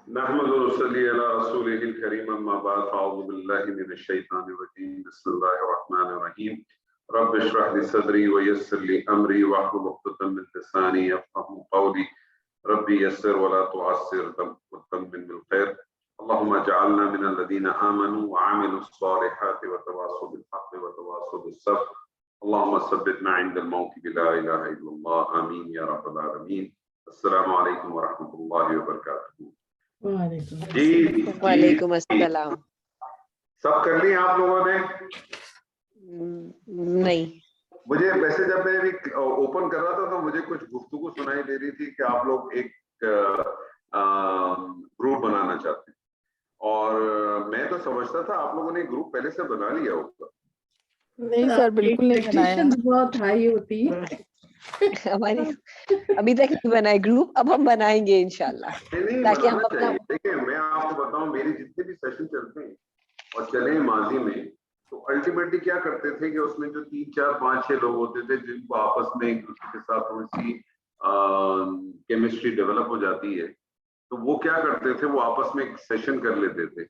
نحمده ونصلي على رسوله الكريم اما بعد فاعوذ بالله من الشيطان الرجيم بسم الله الرحمن الرحيم رب اشرح لي صدري ويسر لي امري واحلل عقدة من لساني يفقهوا قولي ربي يسر ولا تعسر وتمم بالخير اللهم اجعلنا من الذين امنوا وعملوا الصالحات وتواصوا بالحق وتواصوا بالصبر اللهم ثبتنا عند الموت بلا اله الا الله امين يا رب العالمين السلام عليكم ورحمة الله وبركاته. وعلیکم السلام. سب کر لی آپ لوگوں نے؟ نہیں. مجھے ویسے جب میں اوپن کر رہا تھا تو مجھے کچھ گفتگو سنائی دے رہی تھی کہ آپ لوگ ایک گروپ بنانا چاہتے ہیں اور میں تو سمجھتا تھا آپ لوگوں نے گروپ پہلے سے بنا لیا ہوگا. نہیں سر بالکل نہیں بنایا. بہت ہائی ہوتی ہے ہماری ابھی تک نہیں بنا ہے گروپ, اب ہم بنائیں گے انشاءاللہ تاکہ ہم اپنا. دیکھیں میں آپ کو بتاؤں میری جتنے بھی سیشن چلتے ہیں اور چلے ماضی میں تو الٹیمیٹلی کیا کرتے تھے کہ اس میں جو 3 4 5 6 لوگ ہوتے تھے جن کو آپس میں ایک دوسرے کے ساتھ تھوڑی سی کیمسٹری ڈیولپ ہو جاتی ہے تو وہ کیا کرتے تھے, وہ آپس میں ایک سیشن کر لیتے تھے,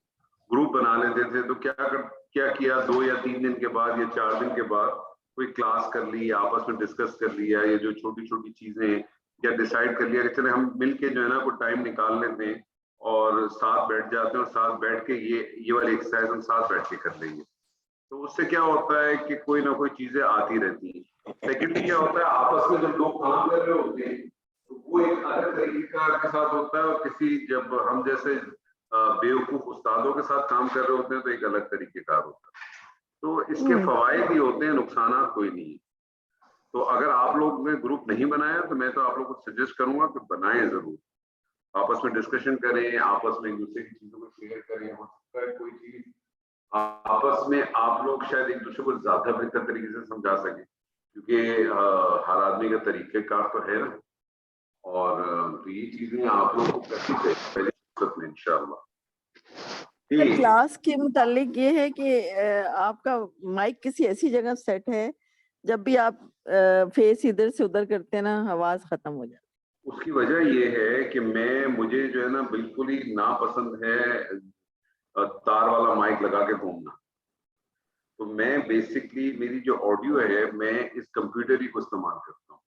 گروپ بنا لیتے تھے. تو کیا 2 یا 3 دن کے بعد یا 4 دن کے بعد کوئی کلاس کر لی, آپس میں ڈسکس کر لیا, یا جو چھوٹی چھوٹی چیزیں یا ڈیسائیڈ کر لیا کہ چلے ہم مل کے جو ہے نا کوئی ٹائم نکال لیتے ہیں اور ساتھ بیٹھ جاتے ہیں اور ساتھ بیٹھ کے یہ والی ایکسرسائز ہم ساتھ بیٹھ کے کر لیں گے. تو اس سے کیا ہوتا ہے کہ کوئی نہ کوئی چیزیں آتی رہتی ہیں. سیکنڈلی کیا ہوتا ہے آپس میں جب لوگ کام کر رہے ہوتے ہیں تو وہ ایک الگ طریقہ کے ساتھ ہوتا ہے, اور کسی جب ہم جیسے بیوقوف استادوں کے ساتھ کام کر رہے ہوتے ہیں تو ایک الگ طریقے کار ہوتا ہے. تو اس کے فوائد ہی ہوتے ہیں, نقصانات کوئی نہیں. تو اگر آپ لوگ نے گروپ نہیں بنایا تو میں تو آپ لوگوں کو سجیسٹ کروں گا کہ بنائیں ضرور, آپس میں ڈسکشن کریں, آپس میں ایک دوسرے کی چیزوں کو شیئر کریں. ہو سکتا ہے کوئی چیز آپس میں آپ لوگ شاید ایک دوسرے کو زیادہ بہتر طریقے سے سمجھا سکیں, کیونکہ ہر آدمی کا طریقہ کار تو ہے نا, اور تو یہ چیزیں آپ لوگوں کو کرنی چاہیے پہلے فرصت میں انشاءاللہ. کلاس کے متعلق یہ ہے کہ آپ کا مائک کسی ایسی جگہ سیٹ ہے جب بھی آپ فیس ادھر سے ادھر کرتے ہیں نا آواز ختم ہو جاتی. اس کی وجہ یہ ہے کہ مجھے جو ہے نا بالکل ہی ناپسند ہے تار والا مائک لگا کے گھومنا. تو میں بیسکلی میری جو آڈیو ہے میں اس کمپیوٹر ہی کو استعمال کرتا ہوں.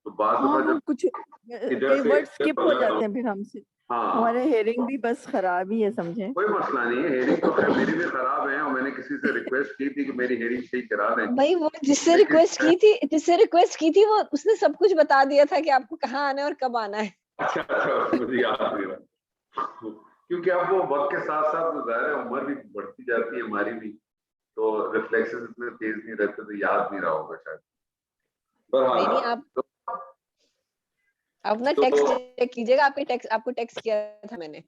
تو بعض دفعہ کچھ کئی ورڈ اسکپ ہو جاتے ہیں پھر ہم سے. ہمارے ہیئرنگ بھی بس خراب ہی ہے سمجھیں. کوئی مسئلہ نہیں ہے, ہیئرنگ تو خیر میری بھی خراب ہے اور میں نے کسی سے ریکویسٹ کی تھی کہ میری ہیئرنگ صحیح کرا دیں. بھائی وہ جس سے ریکویسٹ کی تھی وہ اس نے سب کچھ بتا دیا تھا کہ آپ کو کہاں آنا ہے اور کب آنا ہے. اچھا مجھے یاد نہیں رہا, کیونکہ اب وہ وقت کے ساتھ ساتھ ظاہر ہے عمر بھی بڑھتی جاتی ہے ہماری بھی, تو ریفلیکسز اتنے تیز نہیں رہتے تو یاد نہیں رہا ہوگا شاید. آپ اپنا ٹیکسٹ چیک کیجیے گا, آپ کو ٹیکسٹ کیا تھا میں نے.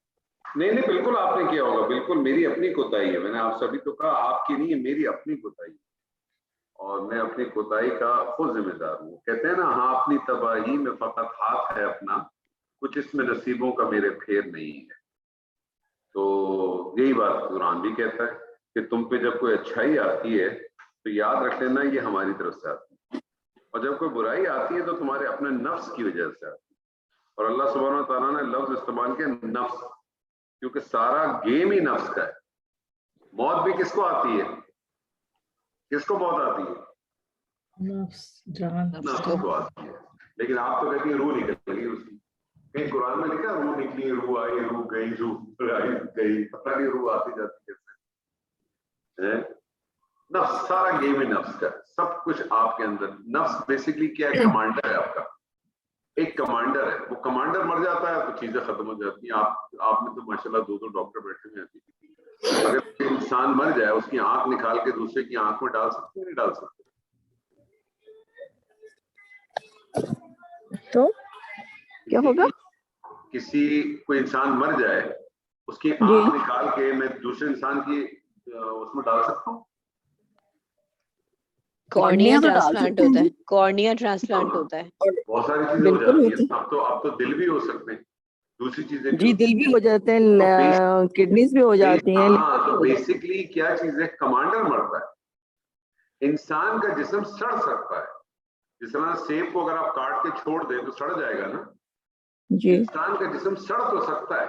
نہیں بالکل آپ نے کیا ہوگا, بالکل میری اپنی کوتاہی ہے. میں نے آپ سبھی تو کہا آپ کی نہیں ہے, میری اپنی کوتاہی ہے اور میں اپنی کوتاہی کا خود ذمہ دار ہوں. کہتے ہیں نا ہاں اپنی تباہی میں فقط ہاتھ ہے اپنا, کچھ اس میں نصیبوں کا میرے پھیر نہیں ہے. تو یہی بات قرآن بھی کہتا ہے کہ تم پہ جب کوئی اچھائی آتی ہے تو یاد رکھ لینا یہ ہماری طرف سے آتی ہے, اور جب کوئی برائی آتی ہے تو تمہارے اپنے نفس کی وجہ سے آتی ہے. اور اللہ سبحانہ و تعالیٰ نے لفظ استعمال کیا نفس, کیونکہ سارا گیم ہی نفس کا ہے. موت بھی کس کو آتی ہے, کس کو موت آتی ہے؟ نفس کو آتی ہے. لیکن آپ تو کہتی ہیں روح نکل گئی اس کی. کہیں قرآن میں لکھا روح نکلی, روح آئی, روح گئی, روح آئی گئی, پتہ نہیں روح آتی جاتی کیسے. نفس سارا گیم ہی نفس کا, سب کچھ آپ کے اندر. نفس بیسکلی کیا ہے, کمانڈر ہے آپ کا, ایک کمانڈر ہے. وہ کمانڈر مر جاتا ہے تو چیزیں ختم ہو جاتی ہیں. آپ میں تو ماشاءاللہ 2 ڈاکٹر بیٹھے ہوئے ہیں. اگر انسان مر جائے اس کی آنکھ نکال کے دوسرے کی آنکھ میں ڈال سکتے ہیں, نہیں ڈال سکتے؟ تو کیا ہوگا؟ کوئی انسان مر جائے اس کی آنکھ نکال کے میں دوسرے انسان کی اس میں ڈال سکتا ہوں. کارنیا ٹرانسپلانٹ ہوتا ہے, کارنیا ٹرانسپلانٹ ہوتا ہے. بہت ساری چیزیں ہو جاتی ہیں. اب تو دل بھی ہو سکتے ہیں, دوسری چیزیں جی دل بھی ہو جاتے ہیں, کڈنیز بھی ہو جاتی ہیں. ہاں تو بیسکلی کیا چیز ہے, کمانڈر مرتا ہے. انسان کا جسم سڑ سکتا ہے, جس طرح سیب کو اگر آپ کاٹ کے چھوڑ دیں تو سڑ جائے گا نا. انسان کا جسم سڑ تو سکتا ہے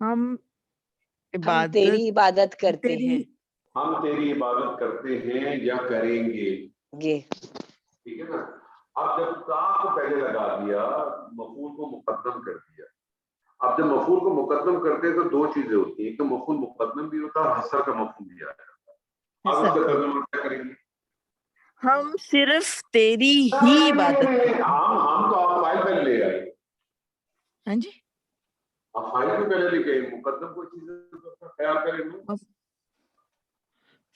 ہم ہم تیری عبادت کرتے ہیں. ہم تیری عبادت کرتے ہیں یا کریں گے. یہ ٹھیک ہے نا. اب جب تا کو پہلے لگا دیا, مفعول کو مقدم کر دیا. اب جب مفعول کو مقدم کرتے ہیں تو دو چیزیں ہوتی ہیں, ایک تو مفعول مقدم بھی ہوتا ہے اور حصر کا مفہوم بھی آتا ہے. اب اس کا ترجمہ کیا کریں گے؟ ہم صرف تیری ہی عبادت کرتے ہیں. ہم تو آپ فائل پہلے لے آئے. ہاں جی, آپ فائل بھی پہلے لے گئے, مقدم کوئی چیز تو اس کا خیال کریں گے.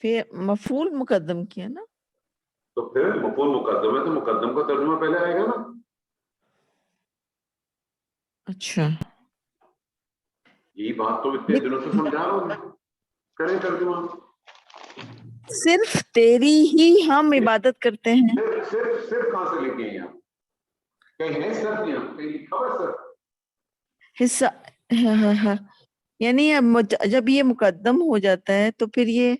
پھر مفعول مقدم کیا نا, تو پھر مفعول مقدم ہے تو مقدم کا ترجمہ پہلے آئے گا نا. اچھا یہی بات تو اتنے دنوں سے سمجھا رہا ہوں, کریں ترجمہ. صرف تیری ہی ہم عبادت کرتے ہیں. صرف کہاں سے لے کے ہیں آپ؟ کہیں ہے صرف نہیں, کہیں لکھا ہوا صرف حصہ, یعنی جب یہ مقدم ہو جاتا ہے تو پھر یہ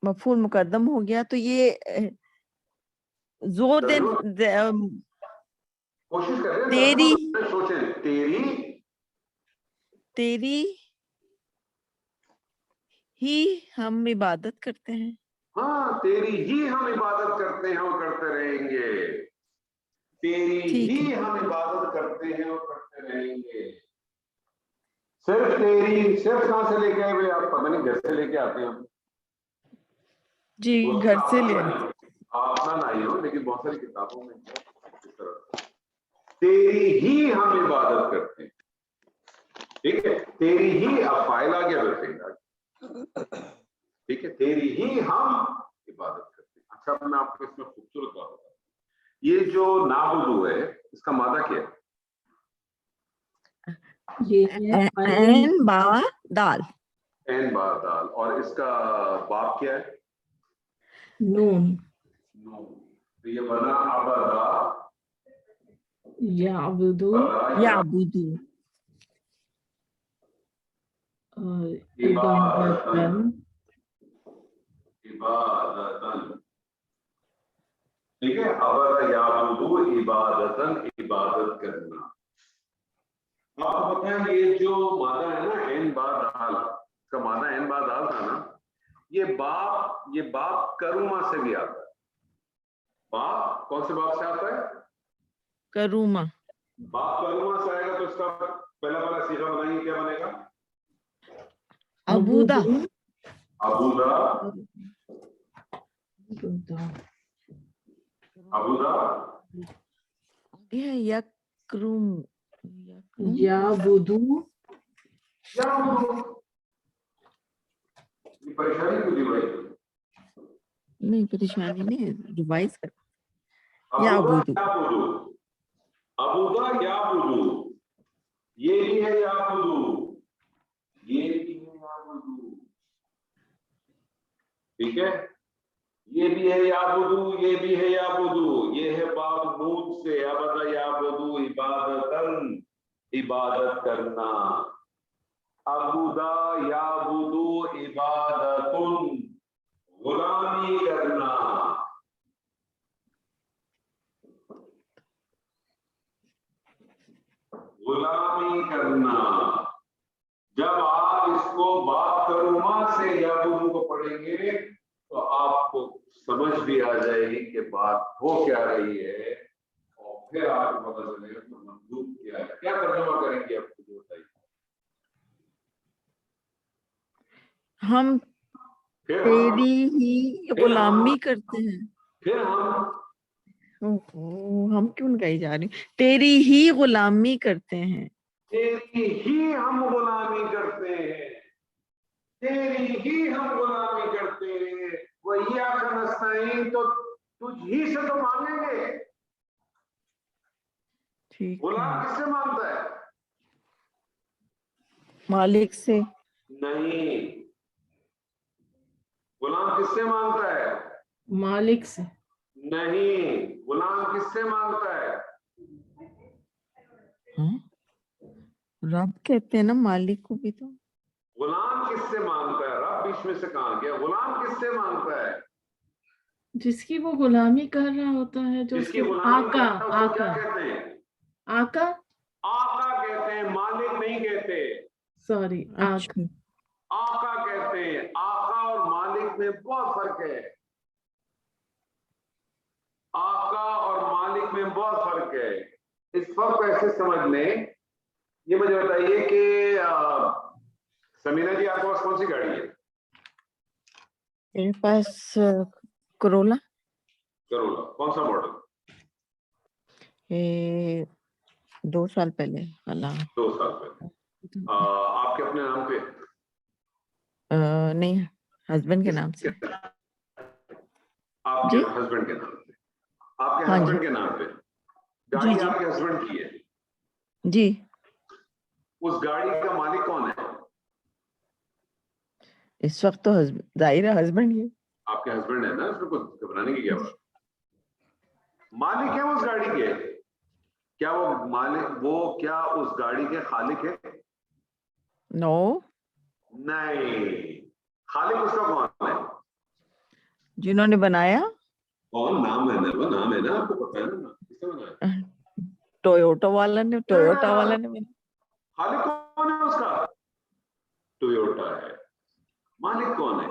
مفعول مقدم ہو گیا, تو یہ زور دے کوشش کر رہے تیری ہیں, سوچیں تیری ہی ہم عبادت کرتے ہیں. ہاں تیری ہی ہم عبادت کرتے ہیں اور کرتے رہیں گے. تیری ہی ہم عبادت کرتے ہیں اور کرتے رہیں گے. صرف تیری, صرف کہاں سے لے کے آئے ہوئے آپ؟ پتہ نہیں, گھر سے لے کے آتے ہیں جی, گھر سے لے آپ نہ لائی ہو, لیکن بہت ساری کتابوں میں اس طرح تیری ہی ہم عبادت کرتے ہیں. ٹھیک ہے, تیری ہی اب فائل آ گیا ویسے. ٹھیک ہے, تیری ہی ہم عبادت کرتے ہیں. اچھا, میں آپ کو اس میں خوبصورت بات بتا, یہ جو نعبدو ہے اس کا مادہ کیا ہے؟ این با دال. این با دال. اور اس کا باب کیا ہے؟ نون. تو یہ بنا عبدا یعبدو یعبدو اور عبادتن. ٹھیک ہے, عبدا یعبدو عبادتن, عبادت کرنا. آپ کو پتہ ہے یہ جو مادہ ہے نا این با دال, اس کا مادہ این با دال تھا نا, یہ باپ کروما سے بھی آتا ہے. باپ کون سے باپ سے آتا ہے؟ کروما. باپ کروما سے آئے گا تو اس کا پہلا صیغہ بنائیے, کیا بنے گا؟ ابودا. ابودا. ابودا یکرم. یعبدو. یہ پریشانی کیوں دی بھائی؟ نہیں پریشانی نہیں, ریوائز کر. ابودا یعبدو, یہ بھی ہے یعبدو, یہ بھی ہے یعبدو. ٹھیک ہے, یہ بھی ہے یعبدو, یہ بھی ہے یعبدو. یہ ہے باب نون سے, عبدا یعبدو عبادتن, عبادت کرنا. عبدا یعبدو عبادتن, غلامی کرنا. غلامی کرنا. جب آپ اس کو بات کروما سے یعبدو کو پڑھیں گے تو آپ کو سمجھ بھی آ جائے گی کہ بات ہو کیا رہی ہے, اور پھر آپ کو پتہ چلے گا کہ مطلوب کیا ہے. کیا ترجمہ کریں گے آپ کو بتائیے. ہم تیری ہی غلامی کرتے ہیں. پھر ہم کیوں گائی جا رہی, تیری ہی غلامی کرتے ہیں. تیری ہی ہم غلامی کرتے ہیں. تیری ہی ہم غلامی کرتے ہیں. وَإِيَّاكَ نَسْتَعِينُ, تو تجھ ہی سے تو مانگیں گے. ٹھیک غلام ہے, کس سے مانگتا ہے؟ مالک سے. نہیں, غلام کس سے مانگتا ہے؟ مالک سے. نہیں, غلام کس سے مانگتا ہے؟ رب کہتے ہیں نا مالک کو بھی. تو غلام کس سے مانگتا ہے؟ رب بیچ میں سے کہاں گیا؟ غلام کس سے مانگتا ہے؟ جس کی وہ غلامی کر رہا ہوتا ہے, جو جس اس کی کے غلامی آقا. کرتا ہے اس کو کیا کہتے ہیں؟ آقا. آقا کہتے ہیں, مالک نہیں کہتے, سوری آقا کہتے ہیں. آقا اور مالک میں بہت فرق ہے, آقا اور مالک میں بہت فرق ہے. اس فرق کو ایسے سمجھ لیں. یہ مجھے بتائیے کہ سمینا جی آپ کے پاس کون سی گاڑی ہے؟ میرے پاس کرولا. کرولا کون سا ماڈل؟ 2 سال پہلے. 2 سال پہلے. آپ کے اپنے نام پہ؟ نہیں, ہسبینڈ کے نام سے. آپ کے ہسبینڈ کے نام پہ؟ آپ کے ہسبینڈ کے نام پہ گاڑی آپ کے ہسبینڈ کی ہے؟ جی. اس گاڑی کا مالک کون ہے اس وقت؟ تو ظاہر ہے ہسبینڈ ہی. آپ کے ہسبینڈ ہے نا, اس میں کچھ گھبرانے کی کیا بات. مالک ہے اس گاڑی کے. کیا وہ مالک, وہ کیا اس گاڑی کے خالق ہے؟ نو نہیں. خالق اس کا کون ہے؟ جنہوں نے بنایا. کون نام ہے نا, وہ نام ہے نا, آپ کو پتا ہے نا کس نے بنایا؟ ٹویوٹا والا نے بنایا. خالق کون ہے اس کا؟ ٹویوٹا ہے. مالک کون ہے؟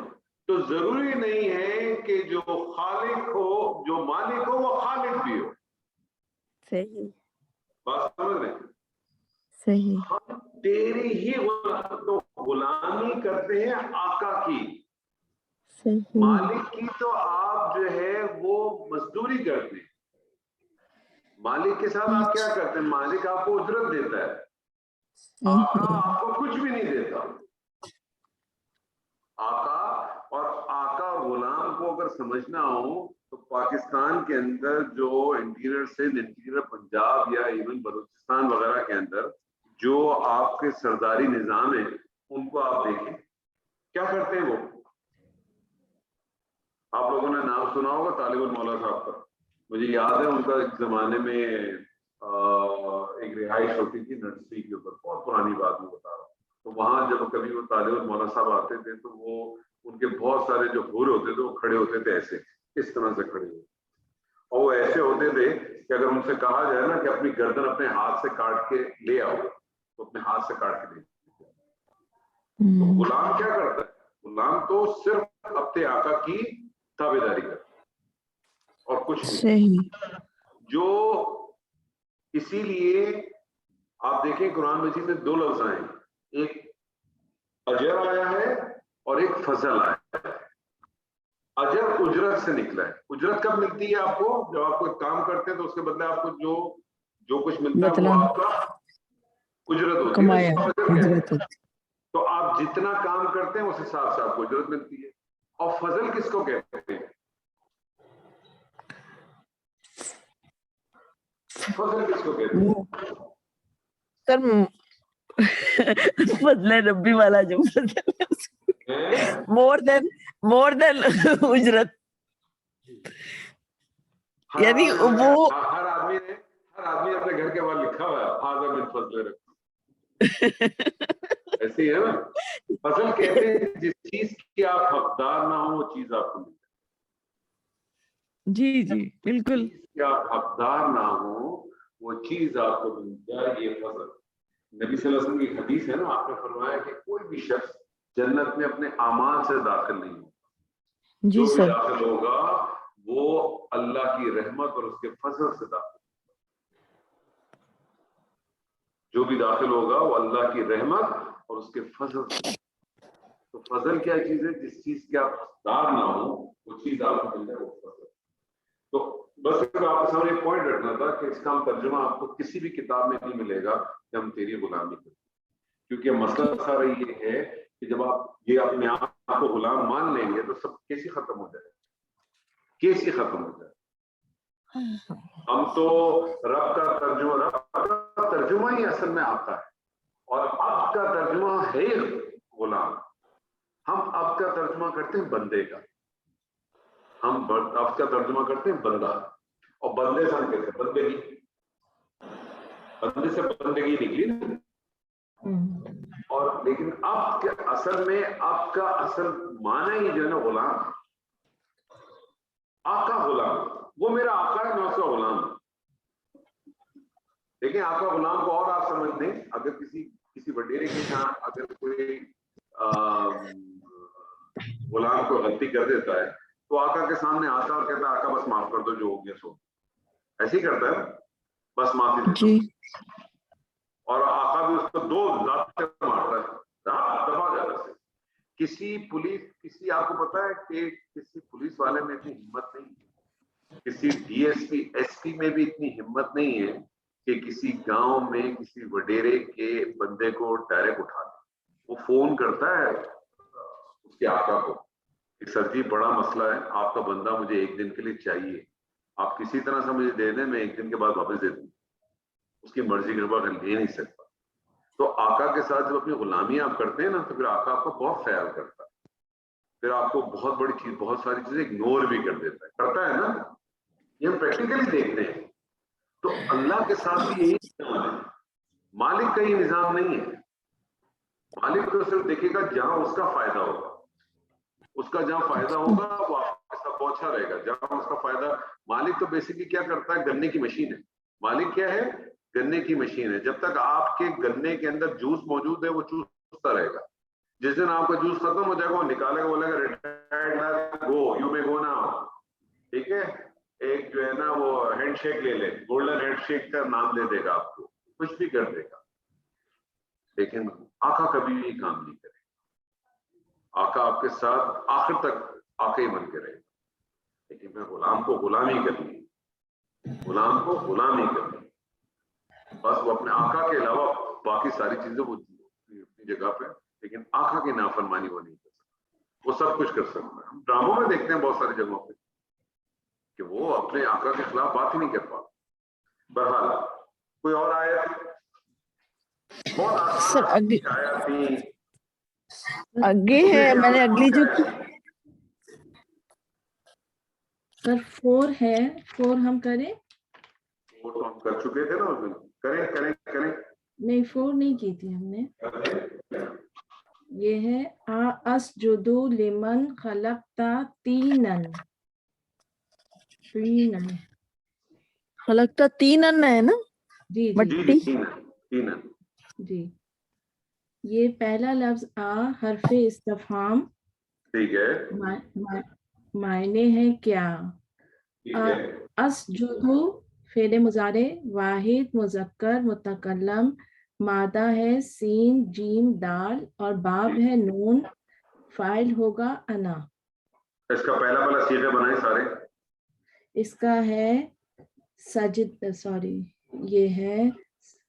تو ضروری نہیں ہے کہ جو خالق ہو, جو مالک ہو, وہ خالق بھی ہو. صحیح بات سمجھ رہے ہیں؟ صحیح. ہم تیری ہی غلامی کرتے ہیں آقا کی. مالک کی تو آپ جو ہے وہ مزدوری کرتے ہیں. مالک کے ساتھ آپ کیا کرتے ہیں؟ مالک آپ کو اجرت دیتا ہے, آقا آپ کو کچھ بھی نہیں دیتا. آقا اور آقا غلام کو اگر سمجھنا ہو تو پاکستان کے اندر جو انٹیریئر سندھ, انٹیریئر پنجاب یا ایون بلوچستان وغیرہ کے اندر جو آپ کے سرداری نظام ہیں, ان کو آپ دیکھیں کیا کرتے ہیں. وہ آپ لوگوں نے نام سنا ہوگا طالب المولا صاحب کا. مجھے یاد ہے ان کا ایک زمانے میں ایک رہائش ہوتی تھی نرسری کے اوپر, بہت پرانی بات میں بتا رہا ہوں. تو وہاں جب کبھی وہ طالب المولا صاحب آتے تھے تو وہ ان کے بہت سارے جو حور ہوتے تھے وہ کھڑے ہوتے تھے ایسے, اس طرح سے کھڑے ہوتے, اور وہ ایسے ہوتے تھے کہ اگر ان سے کہا جائے نا کہ اپنی گردن اپنے ہاتھ سے کاٹ کے لے آؤ تو اپنے ہاتھ سے کاٹ کے لے. تو غلام کیا کرتا ہے؟ غلام تو صرف اپنے آقا کی تابعداری کرتا اور کچھ نہیں. جو اسی لیے آپ دیکھیں قرآن مجید میں 2 لفظ آئے ہیں, ایک اجر آیا ہے اور ایک فضل آیا ہے. اجر اجرت سے نکلا ہے. اجرت کب ملتی ہے آپ کو؟ جب آپ کوئی کام کرتے ہیں تو اس کے بدلے آپ کو جو کچھ ملتا ہے وہ آپ کا اجرت ہوتی ہے. تو آپ جتنا کام کرتے ہیں اس حساب سے آپ کو اجرت ملتی ہے. اور فضل کس کو کہتے ہیں؟ فضل کس کو کہتے ہیں سر؟ فضل ربی والا جو مور دین اجرت, یعنی وہ ہر آدمی اپنے گھر کے بعد لکھا ہوا ہے فاضل من فضل ربی. ایسے ہی ہے نا. فضل کہتے ہیں جس چیز کی آپ حقدار نہ ہو وہ چیز آپ کو مل جائے. جی جی بالکل. کیا حقدار نہ ہو وہ چیز آپ کو مل جائے, یہ فضل. نبی صلی اللہ علیہ وسلم کی حدیث ہے نا, آپ نے فرمایا کہ کوئی بھی شخص جنت میں اپنے اعمال سے داخل نہیں ہوگا. جی جو بھی سر. داخل ہوگا وہ اللہ کی رحمت اور اس کے فضل سے داخل. جو بھی داخل ہوگا وہ اللہ کی رحمت اور اس کے فضل سے. تو فضل کیا چیز ہے؟ جس چیز کے آپ حقدار نہ ہو وہ چیز آپ کو مل جائے, وہ فضل. تو بس آپ کے سامنے ایک پوائنٹ رکھنا تھا کہ اس کا ترجمہ آپ کو کسی بھی کتاب میں نہیں ملے گا کہ ہم تیری غلامی کرتے. کیونکہ مسئلہ سارا یہ ہے کہ جب آپ یہ اپنے آپ کو غلام مان لیں گے تو سب کیسے ختم ہو جائے, کیسے ختم ہو جائے. ہم تو رب کا ترجمہ ہی اصل میں آتا ہے, اور اب کا ترجمہ ہے غلام. ہم اب کا ترجمہ کرتے ہیں بندے کا. ہم اب کا ترجمہ کرتے ہیں بندہ, اور بندے سے ہم کہتے ہیں بندگی. بندے سے بندگی نکلی نا. اور لیکن اب کے اصل میں اب کا اصل معنی ہی جو ہے نا غلام. آقا غلام, وہ میرا آقا ہے, میں اس کا غلام ہوں. لیکن آپ کا غلام کو اور آپ سمجھ لیں, اگر کسی وڈیرے کے یہاں اگر کوئی غلام کو غلطی کر دیتا ہے تو آقا کے سامنے آتا اور کہتا ہے آقا بس معاف کر دو, جو ہو گیا سو, ایسے ہی کرتا ہے, بس معافی دیتا جی. اور آقا بھی اس کو 2 لاتے مارتا ہے, دفعہ زیادہ سے. کسی آپ کو پتا ہے کہ کسی پولیس والے میں اتنی ہمت نہیں, کسی D S P S P میں بھی اتنی ہمت نہیں ہے کہ کسی گاؤں میں کسی وڈیرے کے بندے کو ڈائریکٹ اٹھا دے. وہ فون کرتا ہے اس کے آقا کو کہ سر جی بڑا مسئلہ ہے, آپ کا بندہ مجھے 1 دن کے لیے چاہیے, آپ کسی طرح سے مجھے دے دیں, میں 1 دن کے بعد واپس دے دوں. اس کی مرضی کے بعد لے نہیں سکتا. تو آقا کے ساتھ جب اپنی غلامی آپ کرتے ہیں نا تو پھر آقا آپ کا بہت خیال کرتا ہے, پھر آپ کو بہت بڑی چیز, بہت ساری چیزیں اگنور بھی کر دیتا ہے, کرتا ہے نا. یہ ہم پریکٹیکلی دیکھتے ہیں. تو اللہ کے ساتھ بھی یہی نظام ہے. مالک کا یہ نظام نہیں ہے. مالک تو صرف دیکھے گا جہاں اس کا فائدہ ہوگا, اس کا جہاں فائدہ ہوگا وہ آپ کے ساتھ پہنچا رہے گا. جہاں اس کا فائدہ, مالک تو بیسیکلی کیا کرتا ہے, گنے کی مشین ہے. مالک کیا ہے, گنے کی مشین ہے. جب تک آپ کے گنے کے اندر جوس موجود ہے وہ چوستا رہے گا. جس دن آپ کا جوس ختم ہو جائے گا وہ نکالے گا, بولے گا retired go, you may go now. ٹھیک ہے, ایک جو ہے نا وہ ہینڈ شیک لے لے, گولڈن ہینڈ شیک کا نام دے دے گا آپ کو, کچھ بھی کر دے گا. لیکن آقا کبھی بھی یہ کام نہیں کرے. آقا آپ کے ساتھ آخر تک آقا ہی بن کے رہے گا. لیکن میں غلام کو غلامی کرنی, غلام کو غلامی کرنی, بس وہ اپنے آقا کے علاوہ باقی ساری چیزیں وہ اپنی جگہ پہ, لیکن آقا کی نافرمانی وہ نہیں کر سکتا. وہ سب کچھ کر سکتا ہے. ہم ڈراموں میں دیکھتے ہیں بہت ساری جگہوں پہ کہ وہ اپنے آقا کے خلاف بات ہی نہیں کر پاتے. بہرحال کوئی اور آیت, بہت آسان آیت تھی. آگے ہے, میں نے اگلی جو سر 4 ہے, 4 ہم کریں, وہ تو ہم کر چکے تھے نا اس دن. کریں نہیں 4 نہیں کی تھی ہم نے. یہ ہے اسجدوا لمن خلقت طینا. خلقتا 3 ہے نا, جی مٹی. جی. یہ پہلا لفظ حرف استفہام, ٹھیک ہے, معنی ہے کیا. اسجدو فعل مضارع واحد مذکر متکلم, مادہ ہے سین جیم دال اور باب ہے نون, فاعل ہوگا انا. اس کا پہلا صیغہ بنائیں سارے. اس کا ہے یہ ہے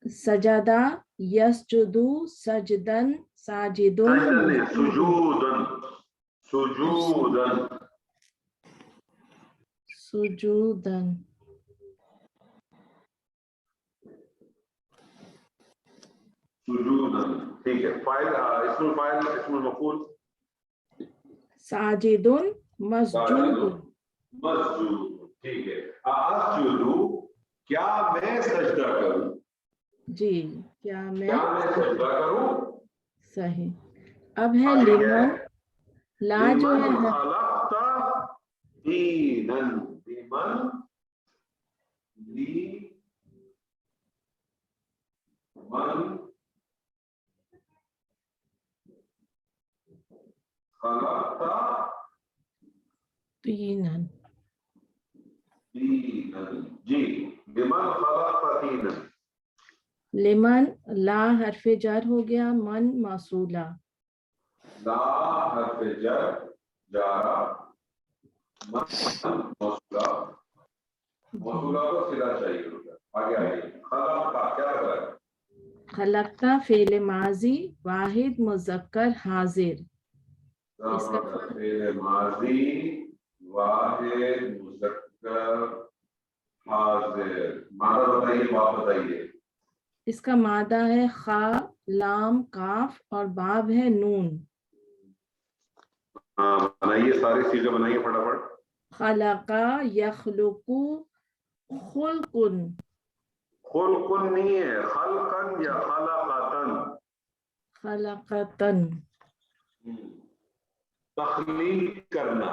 سجدہ یسجدو سجدن ساجدن سجودن. ٹھیک ہے. فاعل, اسم الفاعل, اسم المفعول ساجدن مسجود. ٹھیک ہے. اسجدو, کیا میں سجدہ کروں. جی, کیا میں سجدہ کروں. صحیح. اب ہے لمن, لا جو ہے خلقت دینا, لمن لی من خلقت طینا. جی, لمن خلقت دینا. لمن لا حرف جر ہو گیا, من موصولہ. لا حرف جر جارا, من موصولہ. موصولہ کو صلہ چاہیے ہوگا. آگے آئیے. خلق کا کیا لگ رہا ہے. خلقتا فعل ماضی واحد مذکر حاضر. اس کا فعل ماضی واحد مذکر حاضر. مادہ بتائیے, باب بتائیے. اس کا مادہ ہے خا لام کاف اور باب ہے نون. بنائیے سارے چیزیں, بنائیے فٹافٹ. خلقا یخلق خلقن. خلقن نہیں ہے, خلقن یا خلقتن. خلقتن تخلیق کرنا.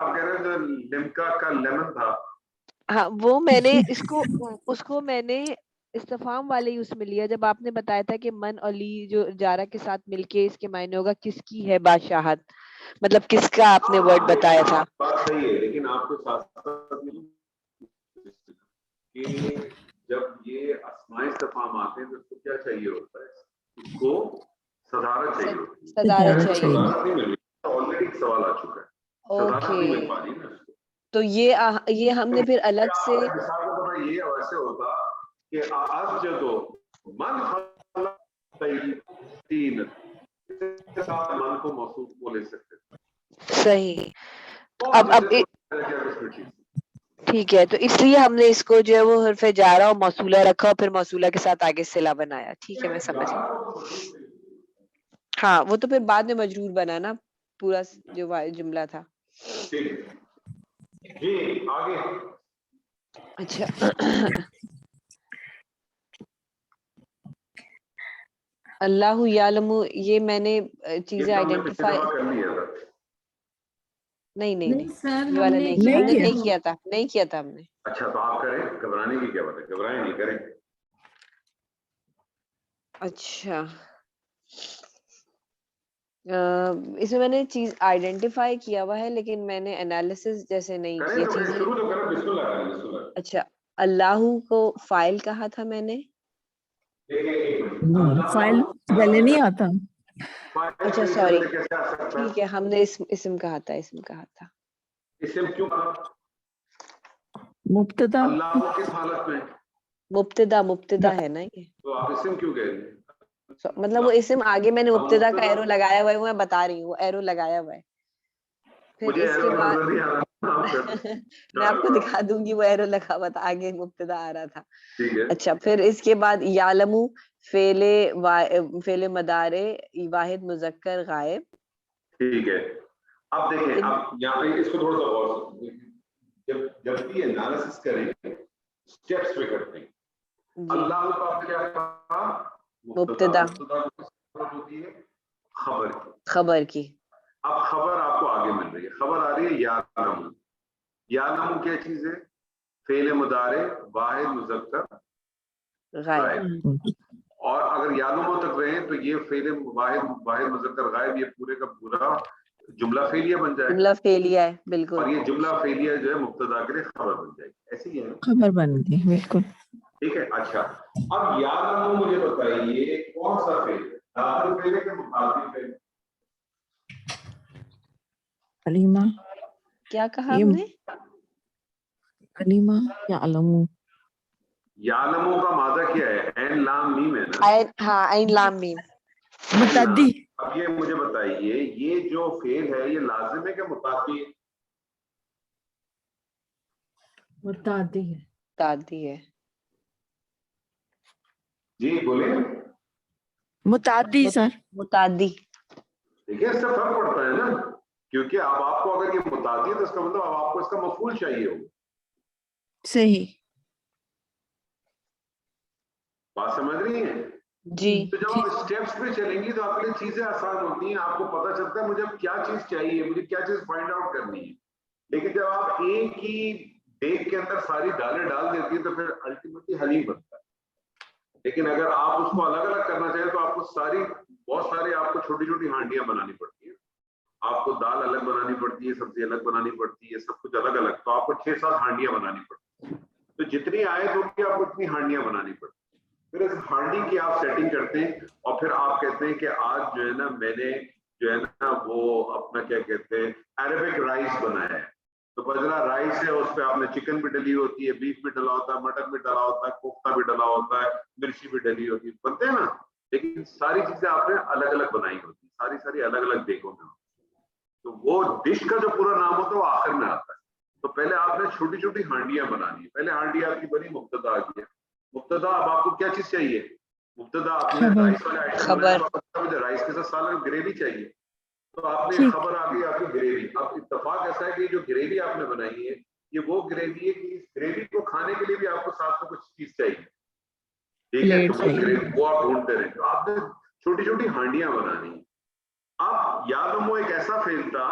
آپ کہہ رہے ہیں جو لمکا کا لیمن تھا. ہاں وہ میں نے اس کو میں نے استفہام والے ہی اس میں لیا جب آپ نے بتایا تھا کہ من اور لی جو جارا کے ساتھ مل کے اس کے معنی ہوگا کس کی ہے بادشاہت, مطلب کس کا آپ نے ورڈ بتایا تھا. بات صحیح ہے, لیکن آپ کو ساتھ ساتھ کہ جب یہ اسماء استفہام آتے ہیں تو اس کو کیا چاہیے ہوتا ہے, اس کو صدارت چاہیے ہوتی ہے. صدارت چاہیے. صدارت نہیں مل رہی, آلریڈی ایک سوال آ چکا ہے, صدارت نہیں مل پا رہی نا اس کو. تو یہ ہم نے پھر الگ سے مثال کے طور پر یہ ویسے ہوتا کہ اسجدو من خلق تین کے ساتھ من کو موصوف کو لے سکتے ہیں. صحیح. اب ٹھیک ہے, تو اس لیے ہم نے اس کو جو ہے وہ حرف جارہ اور موصولہ رکھا اور پھر موصولہ کے ساتھ آگے صلہ بنایا. ٹھیک ہے, میں سمجھ گئی. ہاں وہ تو پھر بعد میں مجرور بنا نا پورا جو جملہ تھا. جی آگے. اچھا اللہ یعلم, یہ میں نے چیزیں آئیڈینٹیفائی نہیں سر یہ والا ہم نہیں نے کیا تھا ہم نے. اچھا تو آپ کریں, گھبرانے کی کیا بات ہے, گھبرائیں نہیں, کریں. اچھا اس میں میں نے چیز آئیڈینٹیفائی کیا ہوا ہے لیکن میں نے انالیسس جیسے نہیں کیا چیزیں. شروع تو کریں, بسم اللہ کریں, بسم اللہ. اچھا اللہ کو فائل کہا تھا میں نے. فائل پہلے نہیں آتا. اچھا سوری, ٹھیک ہے, ہم نے اسم کہا تھا. اسم کیوں کہا؟ مبتدا. اللہ کس حالت میں؟ مبتدا ہے نا یہ, تو آپ اسم کیوں کہہ رہے ہیں؟ مطلب وہ اسم آگے میں نے مبتدا کا ایرو لگایا ہوا ہے, وہ میں بتا رہی ہوں, وہ ایرو لگایا ہوا ہے. پھر اس کے بعد میں آپ کو دکھا دوں گی, وہ ایرو لگا ہوا تھا, آگے مبتدا آ رہا تھا. اچھا پھر اس کے بعد یعلم فعل مضارع واحد مذکر غائب. ٹھیک ہے, اب دیکھیں, اب یہاں پہ اس کو تھوڑا سا غور سے جب بھی انالیسس کریں اسٹیپس پہ کرتے ہیں. اللہ کا کیا کہا؟ مبتدا ہوتی ہے خبر کی. اب خبر آپ کو آگے مل رہی ہے, خبر آ رہی ہے یعلم. یعلم کیا چیز ہے؟ فعل مضارع واحد مذکر غائب. اور اگر یعلم تک رہے تو یہ فعل واحد مذکر غائب, یہ پورے کا پورا جملہ فعلیہ بن جائے گا. جملہ فعلیہ ہے بالکل, اور یہ جملہ فعلیہ جو ہے مبتدا کے لیے خبر بن جائے گی. ایسے ہی ہے, خبر بن گئی بالکل. ٹھیک ہے. اچھا اب یعلم مجھے بتائیے کون سا فعل ہے, داخل فعل ہے کہ متعدی فعل؟ کلیمہ. کیا کہا ہم نے؟ کلیمہ یعلم. یعلم کا مادہ کیا ہے؟ عین لام میم ہے نا. ہاں عین لام میم. متعدی. اب یہ مجھے بتائیے, یہ جو فعل ہے یہ لازم ہے کہ متعدی ہے؟ متعدی ہے. جی بولیں. متعدی سر. متعدی. دیکھیے اس سے فرق پڑتا ہے نا, کیونکہ اب آپ کو اگر یہ متعدی ہے تو اس کا مطلب اب آپ کو اس کا مفعول چاہیے ہو. صحیح. بات سمجھ رہی ہیں؟ جی. تو جب آپ اسٹیپس پہ چلیں گی تو آپ کے لیے چیزیں آسان ہوتی ہیں, آپ کو پتہ چلتا ہے مجھے کیا چیز چاہیے, مجھے کیا چیز فائنڈ آؤٹ کرنی ہے. لیکن جب آپ ایک ہی دیگ کے اندر ساری دالیں ڈال دیتی ہیں تو پھر الٹیمیٹلی حلیم بنتا ہے. لیکن اگر آپ اس کو الگ الگ کرنا چاہیں تو آپ کو بہت سارے آپ کو چھوٹی چھوٹی ہانڈیاں بنانی پڑتی ہیں. آپ کو دال الگ بنانی پڑتی ہے, سبزی الگ بنانی پڑتی ہے, سب کچھ الگ الگ, تو آپ کو 6-7 ہانڈیاں بنانی پڑتی ہیں. تو جتنی آیت ہوگی آپ کو اتنی ہانڈیاں بنانی پڑتی ہیں. پھر اس ہانڈی کی آپ سیٹنگ کرتے ہیں اور پھر آپ کہتے ہیں کہ آج جو ہے نا میں نے جو ہے نا وہ اپنا کیا کہتے ہیں عربک رائس بنایا ہے. تو بجرا رائس ہے, اس پہ آپ نے چکن بھی ڈلی ہوتی ہے, بیف بھی ڈلا ہوتا ہے, مٹن بھی ڈلا ہوتا ہے, کوفتہ بھی ڈلا ہوتا ہے, مرچی بھی ڈلی ہوتی ہے, بنتے ہیں نا. لیکن ساری چیزیں آپ نے الگ الگ بنائی ہوتی ہیں, ساری الگ الگ دیگوں میں. تو وہ ڈش کا جو پورا نام ہوتا ہے وہ آخر میں آتا ہے. تو پہلے آپ نے چھوٹی چھوٹی ہانڈیاں بنانی ہے. پہلے ہانڈی آپ کی بنی مبتدا آ گئی. مبتدا اب آپ کو کیا چیز چاہیے؟ مبتدا آپ نے رائس والے آئٹم بنائے تو مجھے رائس کے ساتھ سالن گریوی چاہیے. تو آپ نے خبر آ گئی آپ کی گریوی. اب اتفاق ایسا ہے کہ جو گریوی آپ نے بنائی ہے یہ وہ گریوی ہے کہ اس گریوی کو کھانے کے لیے بھی آپ کو ساتھ میں کچھ چیز چاہیے. ٹھیک ہے, تو وہ آپ ڈھونڈتے رہیں. تو آپ نے چھوٹی چھوٹی ہانڈیاں بنانی. اب یعلم ایک ایسا فعل تھا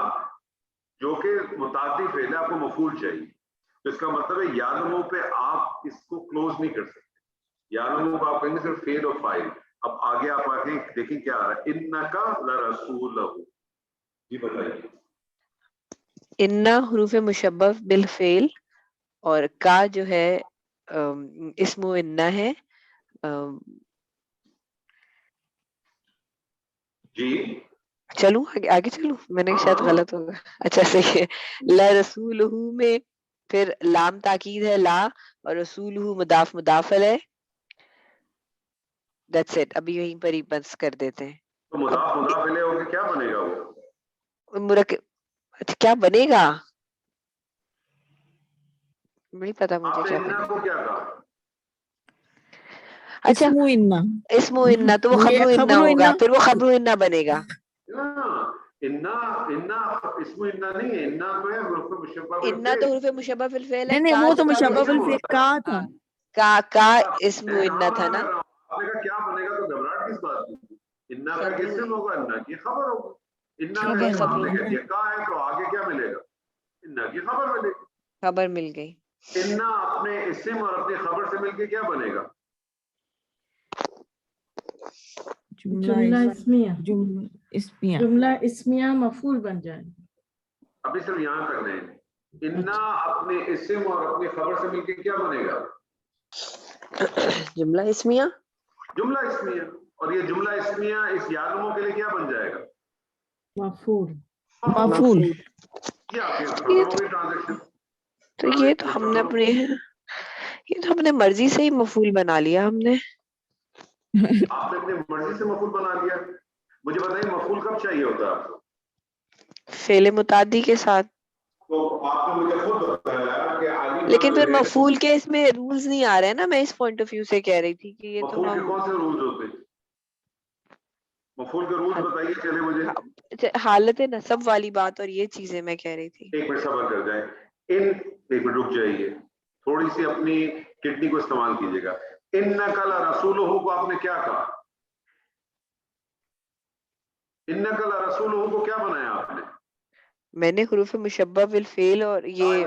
جو کہ متعدی فعل ہے, آپ کو مفعول چاہیے. تو اس کا مطلب ہے یعلمو پہ آپ اس کو کلوز نہیں کر سکتے. یعلمو کو آپ کہیں گے صرف فعل اور فاعل. اب آگے آپ آگے دیکھیں کیا آ رہا ہے, انکا لرسولہ. جی بتائیے. انا حروف مشبہ بالفعل اور کا جو ہے اسم و انا ہے. جی چلوں آگے چلوں, میں نے شاید غلط ہوگا. اچھا صحیح ہے. لرسولہ میں پھر لام تاکید ہے لا, اور رسولہ مضاف مضاف ہے. That's it. ابھی یہیں پر ہی بس کر دیتے ہیں. تو مضاف مضاف الیہ ہو کے کیا بنے گا وہ؟ اچھا کیا بنے گا نہیں پتا مجھے آپ نے کیا انا بنے کو گا. کیا کہا؟ اچھا اسمو انا, اسم و انا, تو وہ یہ خبر انا خبر ہوگا, انا. پھر وہ خبر انا بنے گا. انا اسم انا نہیں ہے, انا تو ہے حروف مشبہ انا تو بالفعل. حروف مشبہ بالفعل ہے. نہیں کا وہ تو جو تھا وہ مشبہ اسم بالفعل کا تھا. کا اسم و انا تھا نا. آپ نے کہا کیا بنے گا, تو گھبراہٹ کس بات کی؟ انا کا خبر اسم ہوگا, انا کی خبر ہوگا. انا کا خبر اسم آپ خبر نے کہہ دیا, کا ہے تو آگے کیا ملے گا؟ انا کی خبر ملے گی. خبر مل گئی. انا اپنے اسم اور اپنی خبر سے مل کے کیا بنے گا؟ جملہ اسمیہ. جملہ اسمیہ. جملہ اسمیہ مفعول بن جائے. ابھی صرف یہاں تک نہیں. انا اپنے اسم اور اپنی خبر سے مل کے کیا بنے گا؟ جملہ اسمیہ. جملہ اسمیہ. اور یہ جملہ اسمیہ اس یعلمو کے لیے کیا بن جائے گا؟ مفعول. مفعول. یہ آپ کی ختم ہو گئی ٹرانزیکشن. تو یہ تو ہم نے اپنے یہ تو اپنے مرضی سے ہی مفعول بنا لیا ہم نے. آپ نے اپنی مرضی سے مفعول بنا لیا. مجھے بتائیے مفعول کب چاہیے ہوتا ہے آپ کو؟ فعل متعدی کے ساتھ. تو آپ نے مجھے خود بتایا کہ عالم لیکن پھر مفعول کے اس میں رولز نہیں آ رہے ہیں نا. میں اس پوائنٹ آف ویو سے کہہ رہی تھی کہ یہ تو مفعول کے ہم کون سے رولز ہوتے ہیں؟ مفعول کے رولز بتائیے چلے مجھے. حالت نصب والی بات اور یہ چیزیں میں کہہ رہی تھی. ایک منٹ صبر کر جائیں. ایک منٹ رک جائیے, تھوڑی سی اپنی کڈنی کو استعمال کیجیے گا. انک لرسولہ کو آپ نے کیا کہا؟ انک لرسولہ کو کیا بنایا آپ نے؟ میں نے حروف مشبہ بالفعل اور یہ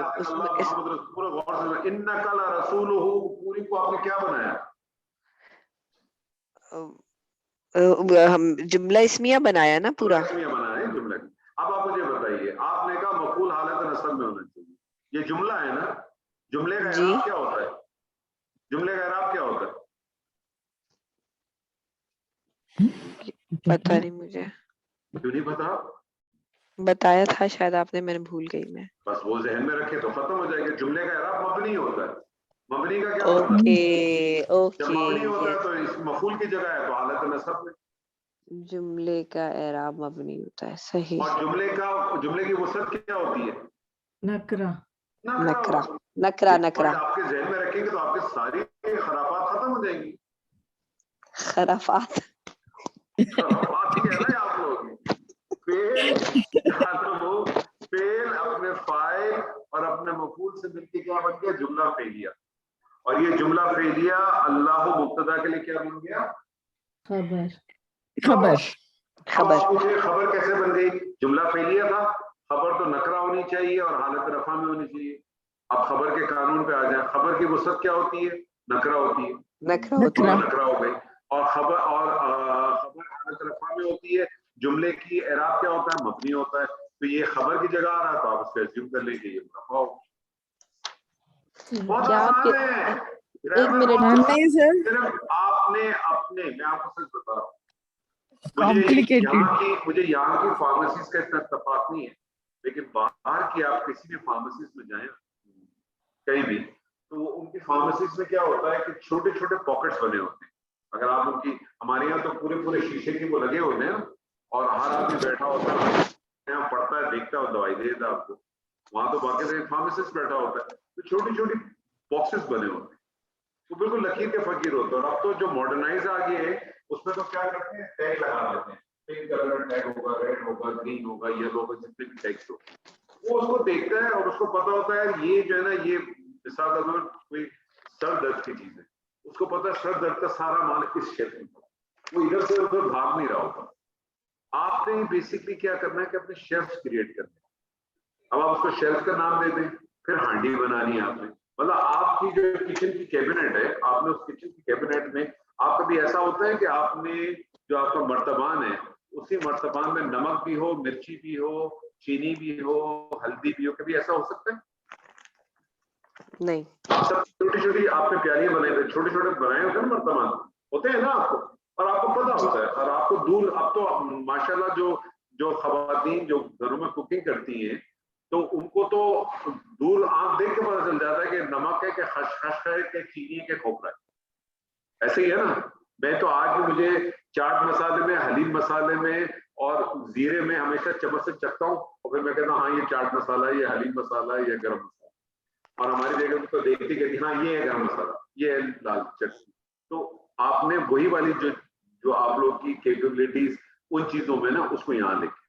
پورا غور سے, انک لرسولہ پوری کو آپ نے کیا بنایا؟ ہم جملہ اسمیہ بنایا نا پورا. اسمیہ بنایا ہے جملہ. اب آپ مجھے بتائیے, آپ نے کہا مفعول حالت نصب میں ہونا چاہیے. یہ جملہ ہے نا, جملے کا جی اعراب کیا ہوتا ہے؟ جملے کا اعراب کیا ہوتا ہے؟ پتہ نہیں مجھے. کیوں نہیں پتا؟ بتایا تھا شاید آپ نے, میں نے بھول گئی میں. بس وہ ذہن میں رکھے تو ختم ہو جائے گا. جملے کا اعراب مبنی ہوتا ہے. مبنی کا کیا مطلب؟ اوکے جب اوکے. مبنی ہوتا ہے تو اس مفعول کی جگہ ہے تو حالت نصب میں. جملے کا اعراب مبنی ہوتا ہے. صحیح. اور جملے کی وسعت کیا ہوتی ہے؟ نکرہ. نکرہ نکرہ نکرہ. آپ کے ذہن میں رکھیں گے تو آپ کے ساری خرافات ختم ہو جائیں گی. خرافات خرافات ہی ہے نا آپ لوگ. فعل اپنے فاعل اور اپنے مفعول سے مل کے کیا بن گیا؟ جملہ فعلیہ. اور یہ جملہ فعلیہ اللہ مبتدا کے لیے کیا بن گیا؟ خبر. خبر. خبر. آپ مجھے خبر کیسے بن گئی؟ جملہ فعلیہ تھا, خبر تو نکرہ ہونی چاہیے اور حالت رفع میں ہونی چاہیے. اب خبر کے قانون پہ آ جائیں. خبر کی وسعت کیا ہوتی ہے؟ نکرہ ہوتی ہے. نکرہ ہوتی ہے. نکرہ ہو گئی. اور خبر حالت رفع میں ہوتی ہے. جملے کی اعراب کیا ہوتا ہے؟ مبنی ہوتا ہے. تو یہ خبر کی جگہ آ رہا ہے تو آپ اس کو ایزیوم کر لیجیے یہ رفع ہوگا. بہت کیا آپ آسان ہے. ایک منٹ نہیں سر, صرف آپ نے اپنے, میں آپ کو سچ بتا رہا ہوں, کمپلیکیٹڈ. مجھے یہاں کی فارمیسیز کا اتنا اتفاق نہیں ہے, لیکن باہر کی آپ کسی بھی فارمیسیز میں جائیں کہیں بھی, تو ان کی فارمیسیز میں کیا ہوتا ہے کہ چھوٹے چھوٹے پاکٹس بنے ہوتے ہیں. اگر آپ ان کی, ہمارے یہاں تو پورے شیشے کے وہ لگے ہوتے ہیں اور ہر آدمی بیٹھا ہوتا ہے, یہاں پڑھتا ہے, دیکھتا ہے, دوائی دے دیتا ہے آپ کو. وہاں تو باقی فارمیسسٹ بیٹھا ہوتا ہے, تو چھوٹی چھوٹی باکسز بنے ہوتے ہیں, تو بالکل لکیر کے فقیر ہوتے ہیں. اور اب تو جو ماڈرنائز آ گئے ہیں اس میں تو کیا کرتے ہیں, ٹیگ لگا دیتے ہیں. پنک کلر کا ٹیگ ہوگا, ریڈ ہوگا, گرین ہوگا, یلو ہوگا, جتنے بھی ٹیگس ہو, وہ اس کو دیکھتا ہے اور اس کو پتا ہوتا ہے یہ جو ہے نا, یہ مثال کے طور پر کوئی سر درد کی چیز ہے, اس کو پتا ہے سر درد کا سارا مال کس شیپ میں, وہ ادھر سے ادھر بھاگ نہیں رہا ہوتا. آپ نے بیسکلی کیا کرنا ہے کہ اپنے شیلفز کریٹ کرنے ہیں. اب آپ اس کو شیلف کا نام دے دیں. پھر ہانڈی بنانی ہے آپ نے, مطلب آپ کی جو کچن کی کیبنٹ ہے, آپ نے اس کچن کی کیبنٹ میں, آپ کبھی ایسا ہوتا ہے کہ آپ نے جو آپ کا مرتبان ہے اسی مرتبان میں نمک بھی ہو, مرچی بھی ہو, چینی بھی ہو, ہلدی بھی ہو, کبھی ایسا ہو سکتا ہے؟ نہیں. سب چھوٹی چھوٹی آپ نے پیالیاں بنائی ہوئی, چھوٹے چھوٹے بنائے ہوتے ہیں مرتبان ہوتے ہیں نا آپ کو, اور آپ کو پتا ہوتا ہے, اور آپ کو دور, اب تو ماشاءاللہ جو خواتین جو گھروں میں کوکنگ کرتی ہیں تو ان کو تو دور آنکھ دیکھ کے پتا چل جاتا ہے کہ نمک ہے کہ خشخش ہے کہ چینی ہے کہ کھوپرا ہے. ایسے ہی ہے نا. میں تو آج بھی مجھے چاٹ مسالے میں, حلیم مسالے میں اور زیرے میں ہمیشہ چمچ سے چکھتا ہوں, اور پھر میں کہتا ہوں ہاں یہ چاٹ مسالہ ہے, یہ حلیم مسالہ ہے, یہ گرم مسالہ. اور ہماری بیگم کو دیکھتی کہ ہاں یہ ہے گرم مسالہ, یہ ہے لال چٹنی. تو آپ نے وہی والی جو آپ لوگ کی کیپیبلٹیز ان چیزوں میں نا, اس کو یہاں لے کے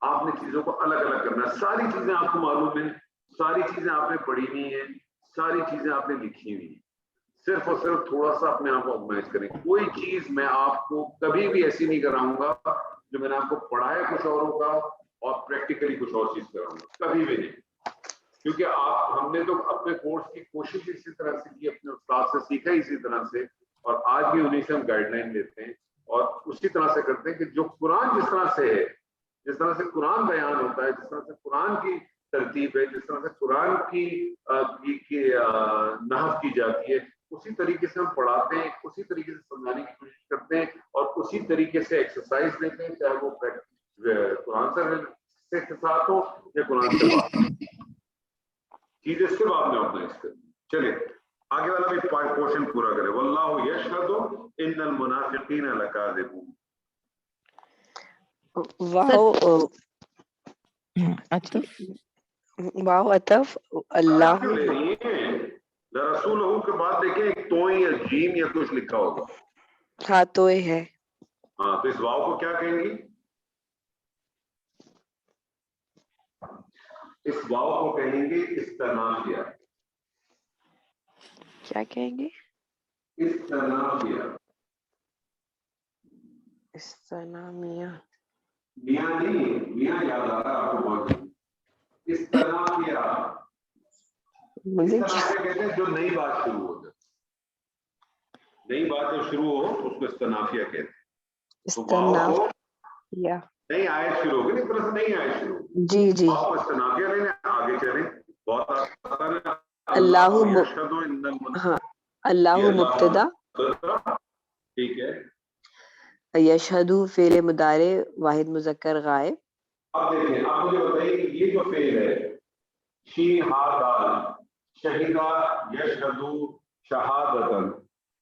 آپ نے چیزوں کو الگ الگ کرنا ہے. ساری چیزیں آپ کو معلوم ہیں, ساری چیزیں آپ نے پڑھی ہوئی ہیں, ساری چیزیں آپ نے لکھی ہوئی ہیں, صرف اور صرف تھوڑا سا اپنے آپ کو آرگنائز کریں. کوئی چیز میں آپ کو کبھی بھی ایسی نہیں کراؤں گا جو میں نے آپ کو پڑھا ہے کچھ اور ہوگا اور پریکٹیکلی کچھ اور چیز کراؤں گا, کبھی بھی نہیں. کیونکہ ہم نے تو اپنے کورس کی کوشش اسی طرح سے کی, اپنے استاد سے سیکھا اسی طرح سے, اور آج بھی انہیں سے ہم گائیڈ لائن لیتے ہیں اور اسی طرح سے کرتے ہیں کہ جو قرآن جس طرح سے ہے, جس طرح سے قرآن بیان ہوتا ہے, جس طرح سے قرآن کی ترتیب ہے, جس طرح سے قرآن کی نحو کی جاتی ہے, اسی طریقے سے ہم پڑھاتے ہیں, اسی طریقے سے سمجھانے کی کوشش کرتے ہیں, اور اسی طریقے سے ایکسرسائز دیتے ہیں, چاہے وہ قرآن سے ساتھ ہو یا قرآن سے بات. چیز اس کے بعد میں آرگنائز کریں. چلے آگے والا بھی پورشن پورا کرے. واللہ یشہد ان المنافقین لکاذبون. واو عطف واو عطف اللہ. کیوں لے رہی ہیں؟ رسول کے بعد دیکھیں ایک توئیں یا جیم یا کچھ لکھا ہوگا. ہاں تو یہ ہے. ہاں, تو اس واو کو کیا کہیں گی؟ اس واو کو کہیں گے استنافیہ. کیا کہیں گے؟ استنافیہ. استنامیہ. میاں نہیں, میاں یاد آ رہا ہے آپ کو بہت. استنافیہ اس طرح سے کہتے ہیں جو نئی بات شروع ہو جائے, نئی بات جو شروع ہو اس کو استنافیہ کہتے ہیں. تو واو کو نئی آیت شروع ہوگی, اس طرح سے نئی آیت شروع ہوگی. جی جی. واو کو استنافیہ لینے, آگے چلیں. بہت آسان ہے. اللہ یشہد ان المنافقین. ہاں, اللہ مبتدا, ٹھیک ہے. یشہد فعل مضارع واحد مذکر غائب. اب دیکھیں, آپ مجھے بتائیے کہ یہ جو فعل ہے شین ہا دال, شہیدہ یشہد شہادتن,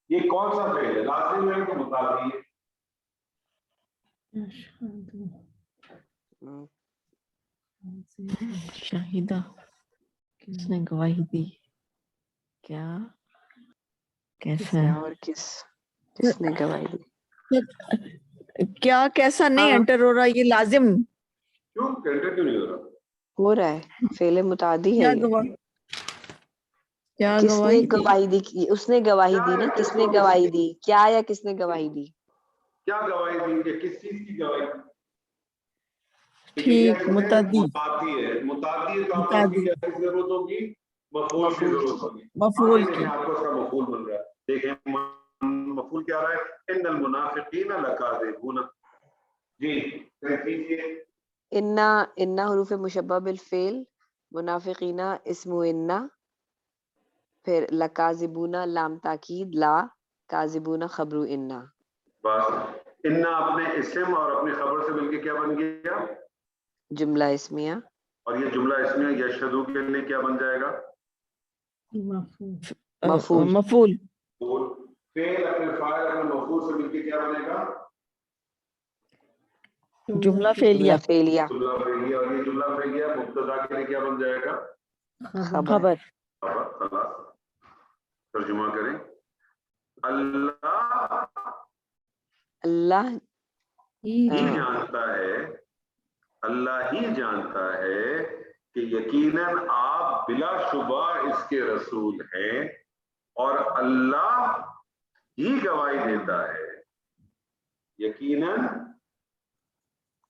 یہ کون سا فعل ہے؟ لازم ہے کہ متعدی ہے؟ شاہدہ کس نے گواہی دی, کیا کیسا ہے, اور کس نے گواہی دی؟ کیا کیسا نہیں انٹر ہو رہا, یہ لازم کیوں کنٹر کیوں نہیں ہو رہا؟ ہو رہا ہے, فعل متعدی ہے کیا یہ. گواہ, کیا کس نے گواہی دی, گواہی دی؟ اس نے گواہی دی نا, کس نے گواہی دی, کیا یا کس نے گواہی دی؟ کیا گواہی دی, کہ کس چیز کی گواہی دی؟ ٹھیک, متعدی متعدی ہے. متعدی ہے تو آپ کو اس کی کیا ضرورت ہوگی؟ مفعول کی ضرورت ہوگی. مفعول آگے کی. دیکھیں آپ کو اس کا مفعول بن رہا ہے. دیکھیں مفعول کیا رہا ہے؟ ان المنافقین لکاذبون. جی کیجیے. انا حروف مشبہ بالفعل, منافقین اسم انا, پھر لکاذبون لام تاکید لا, کاذبون خبر انا. بس انا اپنے اسم اور اپنی خبر سے مل کے کیا بن گیا؟ جملہ اسمیہ. اور یہ جملہ اسمیہ یشہدو کے لیے کیا بن جائے گا؟ مفعول. مفعول. فعل اپنے فاعل اپنے مفعول سے مل کے کیا بنے گا؟ جملہ فعلیہ. فعلیہ. جملہ فعلیہ. اور یہ جملہ فعلیہ مبتدا کے لیے کیا بن جائے گا؟ خبر. خلاص ترجمہ کریں. اللہ اللہ ہی جانتا ہے, اللہ ہی جانتا ہے کہ یقیناً آپ بلا شبہ اس کے رسول ہیں, اور اللہ ہی گواہی دیتا ہے, یقیناً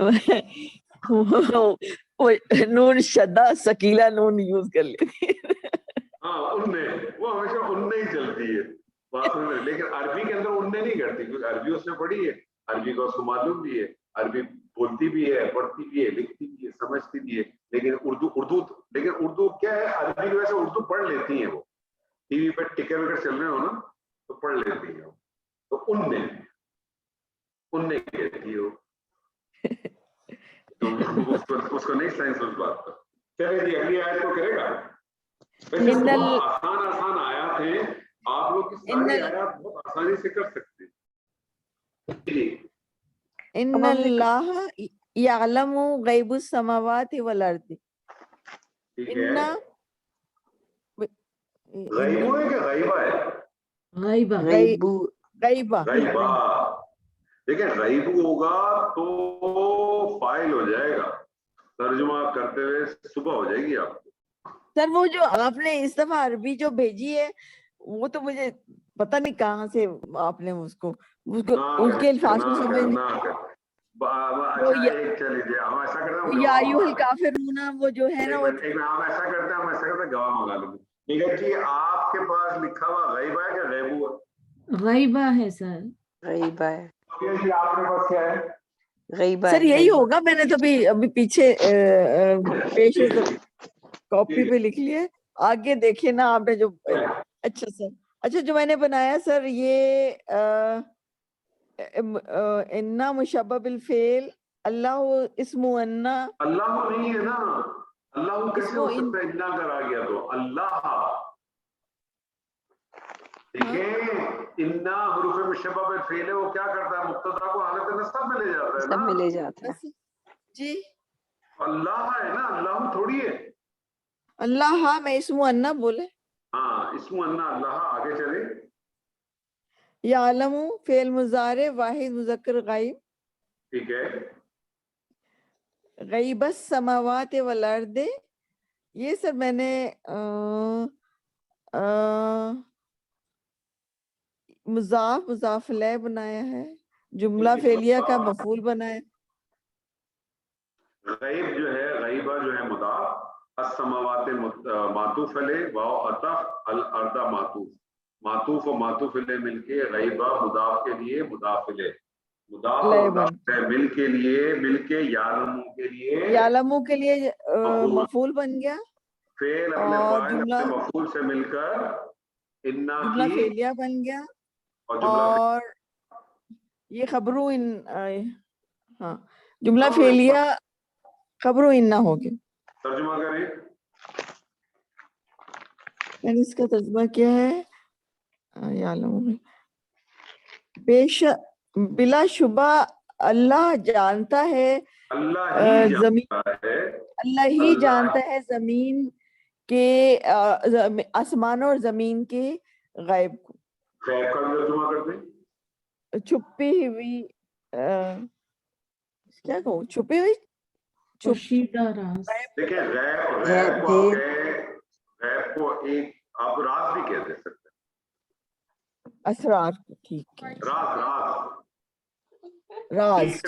وہ نون شدہ سکیلا نون یوز کر لیتی ہے. ہاں اننے، وہ ہمیشہ اننے ہی چلتی ہے بات میں. لیکن عربی کے اندر اننے نہیں کرتی کیونکہ عربی اس نے پڑھی ہے، عربی کا اس کو معلوم بھی ہے، عربی بولتی بھی ہے، پڑھتی بھی ہے، لکھتی بھی ہے، سمجھتی بھی ہے. لیکن اردو کیا ہے، عربی کی وجہ سے اردو پڑھ لیتی ہیں. وہ ٹی وی پہ ٹکر وکر چل رہے ہو نا تو پڑھ لیتی ہیں. تو اننے کہتی ہے وہ، تو اس کو نہیں سائنس اس بات کا. چلے جی اگلی آیت کو کرے گا. ویسے بہت آسان آیات ہیں، آپ لوگ کی ساری آیات بہت آسانی سے کر سکتے ہیں. ان اللہ یعلم غیب السماوات والارض. ٹھیک ہے، ان غیبو ہے کہ غیبہ ہے؟ غیبہ غیبہ. غیبہ. دیکھیں غیبو ہوگا تو فائل ہو جائے گا، ترجمہ کرتے ہوئے صبح ہو جائے گی آپ کو. سر وہ جو آپ نے اس دفعہ عربی جو بھیجی ہے وہ تو مجھے پتہ نہیں کہاں سے آپ نے اس کے الفاظ کو سمجھ. اچھا ایک چلیے ہم ایسا کرتے ہیں، یا ایھا الکافرون وہ جو ہے نا وہ ہم ایسا کرتے ہیں گواہ منگا لیں گے. ٹھیک ہے جی، آپ کے پاس لکھا ہوا غیبہ ہے کہ غیبو ہے؟ غیبہ ہے سر. غیبہ ہے. جی آپ کے پاس کیا ہے؟ غیبہ سر یہی ہوگا. میں نے تو ابھی پیچھے پیش کاپی پہ لکھ لیے. آگے دیکھیے نا آپ نے جو. اچھا سر، اچھا جو میں نے بنایا سر یہ انا مشبہ بالفعل اللہ اسم انا. اللہ نہیں ہے نا، اللہ کیسے ہو سکتا ہے انا کرا گیا تو اللہ. ٹھیک ہے، انا حروف مشبہ بالفعل ہے، وہ کیا کرتا ہے مبتدا کو حالت نصب میں لے جاتا ہے سب نا. میں لے جاتا ہے. جی اللہ ہے نا، اللہ تھوڑی ہے. اللہ ہاں میں اسم انا بولے. ہاں اسم انا اللہ. آگے چلے. یعلم فعل مضارع واحد مذکر غائب. ٹھیک ہے، غیب السماوات والارض. یہ سر میں نے مضاف مضاف الیہ بنایا ہے، جملہ فعلیہ کا مفعول بنایا. غیب جو ہے، غیبہ جو ہے مضاف، السماوات معطوف علیہ، واو عطف، الارض معطوف. معطوف و معطوف علیہ مل کے غیبہ مضاف کے لیے مضاف الیہ، مضاف و مضاف مل کے یعلمو کے لیے یعلمو کے لیے مفعول بن گیا. فعل اپنے فاعل اپنے مفعول سے مل کر انا جملہ کی فعلیہ بن گیا. اور یہ خبرو ہاں جملہ فعلیہ خبرو انا ہو گیا. ترجمہ کریں. یعنی اس کا ترجمہ کیا ہے؟ یعلم بلا شبہ اللہ جانتا ہے، اللہ ہی جانتا ہے زمین کے آسمان اور زمین کے غیب کو. غیب کا ترجمہ کرتے ہیں چھپی ہوئی کیا کہوں، چھپی ہوئی پوشیدہ راز. دیکھیں غیب کو آپ غیب کو ایک آپ راز بھی کہہ دے سکتے ہیں. اسرار. ٹھیک ہے، راز.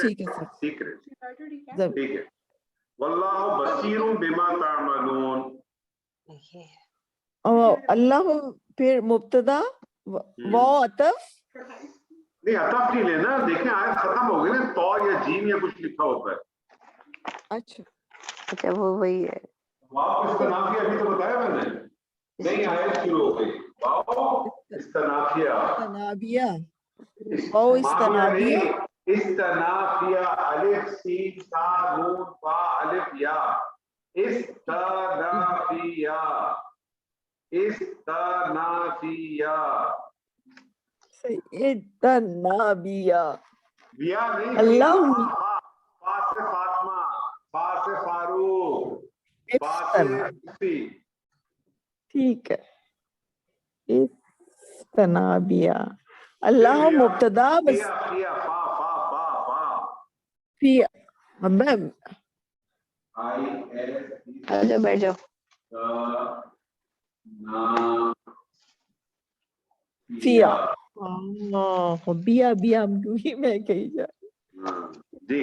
ٹھیک ہے سر، ٹھیک ہے. واللہ بصیر بما تعملون. اللہ پھر مبتدا واو عطف. نہیں عطف نہیں لینا، دیکھیں آیت ختم ہو گئی نا، تو یا جیم یا کچھ لکھا ہوتا ہے. اچھا وہ وہی ہے. واو استنافیہ ابھی تو بتایا میں نے. نہیں آیت شروع ہو گئی. واو استنافیہ واو استنافیہ استنافیہ الف سین تا نون فا الف یا. استنافیہ بیا اللہ. اللہ. فا سے فاطمہ، فا سے فاروق، فا سے مفتی. ٹھیک ہے، استنابیہ اللہ مبتدا بس فی بیٹھ جاؤ. فیا بیا بیا میں کہی جا. جی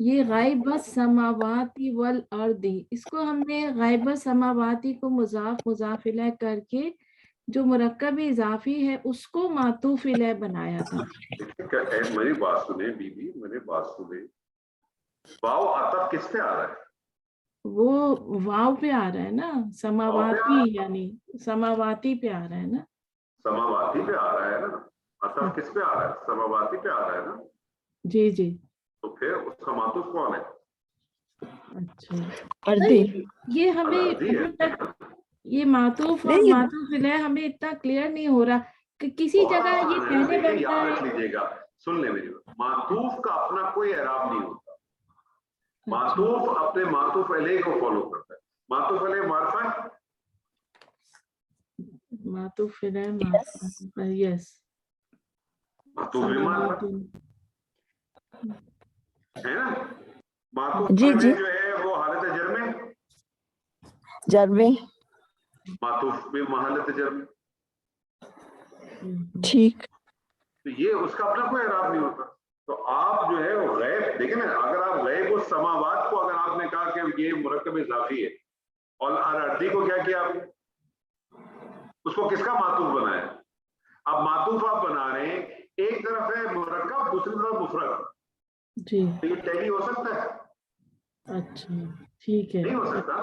یہ غائب السماواتی والارضی، اس کو ہم نے غائب السماواتی کو مضاف مضاف الیہ کر کے جو مرکب اضافی ہے اس کو معطوف الیہ بنایا تھا. میری بات سنیں بی بی، میری بات سنیں، واو عطف کس پہ آ رہا ہے؟ وہ واو پہ آ رہا ہے نا، سماواتی یعنی سماواتی پہ آ رہا ہے نا. سماواتی پہ آ رہا ہے نا، عطف کس پہ آ رہا ہے؟ سماواتی پہ آ رہا ہے نا. جی جی. تو پھر اس کا معطوف کون ہے؟ اچھا، اردی. یہ ہمیں الارضی ہے. ابھی تک یہ معطوف اور نہیں، معطوف الیہ ہمیں اتنا کلیئر نہیں ہو رہا کہ کسی بہت جگہ یہ آسان ہے نا، پہلے دیکھیں بنتا یاد ہے. رکھ لیجیے گا، سن لیں میری بات، معطوف کا اپنا کوئی اعراب نہیں ہوتا. معطوف اپنے معطوف علیہ کو فالو کرتا ہے. معطوف علیہ معرفہ ہے، معطوف الیہ یس، معطوف بھی معرفہ ہے نا. معطوف جی جی، علیہ جو ہے وہ حالت جر میں، جر میں. معطوف بھی حالت جر میں. ٹھیک. تو یہ اس کا اپنا کوئی اعراب نہیں ہوتا. تو آپ جو ہے وہ غیب دیکھیں نا، اگر آپ غیب السماوات کو اگر آپ نے کہا کہ یہ مرکب اضافی ہے، اور الارضی کو کیا کیا آپ نے؟ اس کو کس کا معطوف بنایا؟ اب معطوف آپ بنا رہے ہیں، ایک طرف ہے مرکب، دوسری طرف مفرد. جی. تو یہ ٹیلی ہو سکتا ہے؟ اچھا ٹھیک ہے. نہیں ہو سکتا.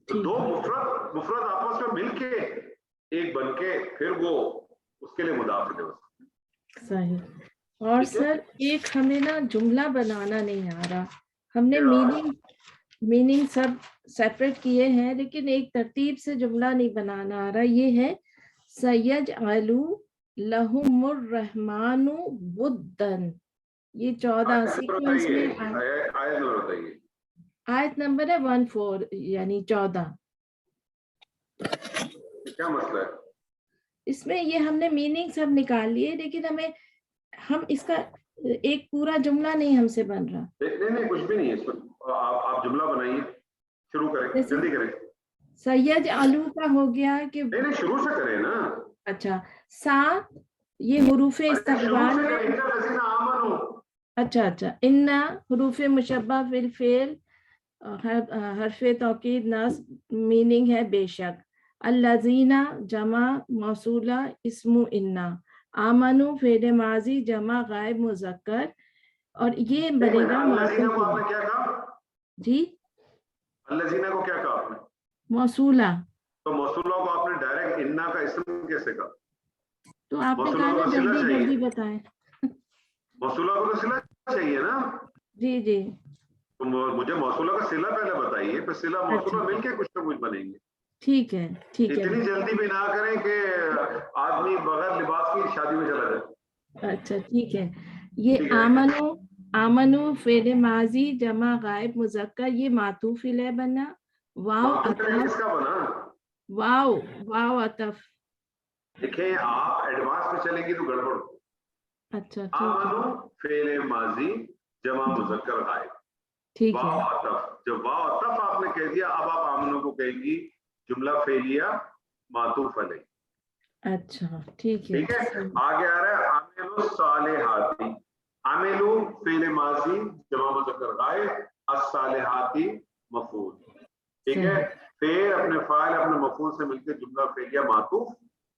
تو دو مفرد آپس میں مل کے ایک بن کے پھر وہ اس کے لیے مدافع ہو سکتے. صحیح. اور سر ایک ہمیں نا جملہ بنانا نہیں آ رہا، ہم نے میننگ سب سیپریٹ کیے ہیں لیکن ایک ترتیب سے جملہ نہیں بنانا آ رہا. یہ ہے سیجعل لہم الرحمن ودن، یہ 14 سیکوینس میں آیت نمبر ہے 14 یعنی 14. کیا مسئلہ ہے اس میں یہ ہم نے میننگ سب نکال لیے لیکن ہم اس کا ایک پورا جملہ نہیں ہم سے بن رہا. نہیں کچھ بھی نہیں ہے اس میں. آپ جملہ بنائیے، شروع کریں، جلدی کریں. سید آلو کا ہو گیا کہ نہیں شروع سے کریں نا. اچھا، سات یہ حروف استقبال ہے. اچھا انا حروف مشبہ فی الفعل، حرف توکید نصب، میننگ ہے بے شک. الذین جمع موصولہ اسم انا، آمنو فعل ماضی جمع غائب مذکر، اور یہ بنے گا معطوف. جی الذین کو کیا کہا آپ نے؟ موصولہ. تو موصولہ کو آپ نے ڈائریکٹ انا کا اسم کیسے کہا؟ تو آپ نے کہا نا جلدی جلدی بتائیں. موصولہ کو تو صلہ چاہیے نا. جی جی. تو مجھے موصولہ کا صلہ پہلے بتائیے، پھر صلہ موصولہ مل کے کچھ نہ کچھ بنیں گے. ٹھیک ہے ٹھیک ہے. اتنی جلدی بھی نہ کریں کہ آدمی بغیر لباس کی شادی میں چلا جائے. اچھا ٹھیک ہے. یہ آمنو فعل ماضی جمع غائب مذکر، یہ معطوف الیہ بنا. واو کس کا بنا؟ واو عطف. دیکھیں آپ ایڈوانس میں چلیں گی تو گڑبڑ. اچھا آمنو فعل ماضی جمع مذکر غائب، ٹھیک ہے. واو عطف. جب واو عطف آپ نے کہہ دیا، اب آپ آمنو کو کہیں گی جملہ فعلیہ معطوف علیہ. اچھا ٹھیک ہے. ٹھیک ہے. آگے آ رہا ہے عامل الصالحاتی. عامل فعل ماضی جمع مذکر غائب، الصالحاتی مفعول. ٹھیک ہے. پھر اپنے فاعل اپنے مفعول سے مل کے جملہ فعلیہ معطوف،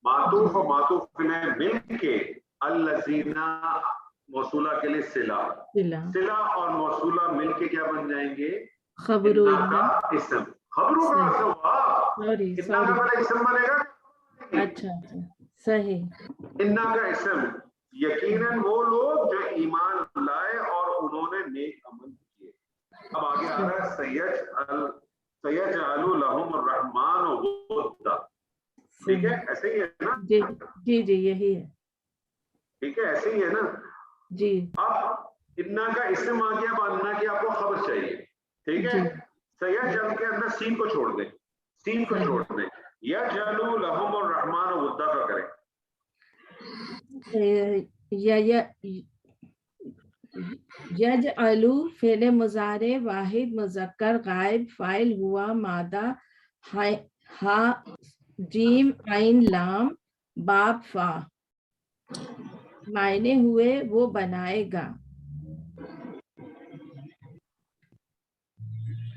معطوف اور معطوف میں مل کے الذین موصولہ کے لیے صلہ اور موصولہ مل کے کیا بن جائیں گے؟ خبر کا اسم. خبروں کا اسم. اتنا کا پہلے اسم بنے گا. اچھا صحیح. انا کا اسم یقیناً وہ لوگ جو ایمان لائے اور انہوں نے نیک عمل کیے. اب آگے آ رہا ہے سیجعل لہم الرحمن ودا. ٹھیک ہے ایسے ہی ہے نا؟ جی جی یہی ہے. ٹھیک ہے ایسے ہی ہے نا جی. اب انا کا اسم آ گیا، اب انا کی آپ کو خبر چاہیے. ٹھیک ہے. سیجعل کے اندر سین کو چھوڑ دیں، سین کو چھوڑ دیں. یجعل لہم الرحمن ودا کا کریں. یجعل فعل مضارع واحد مذکر غائب، فاعل ہوا مادہ ہا جیم عین لام باب فا، معنی ہوئے وہ بنائے گا.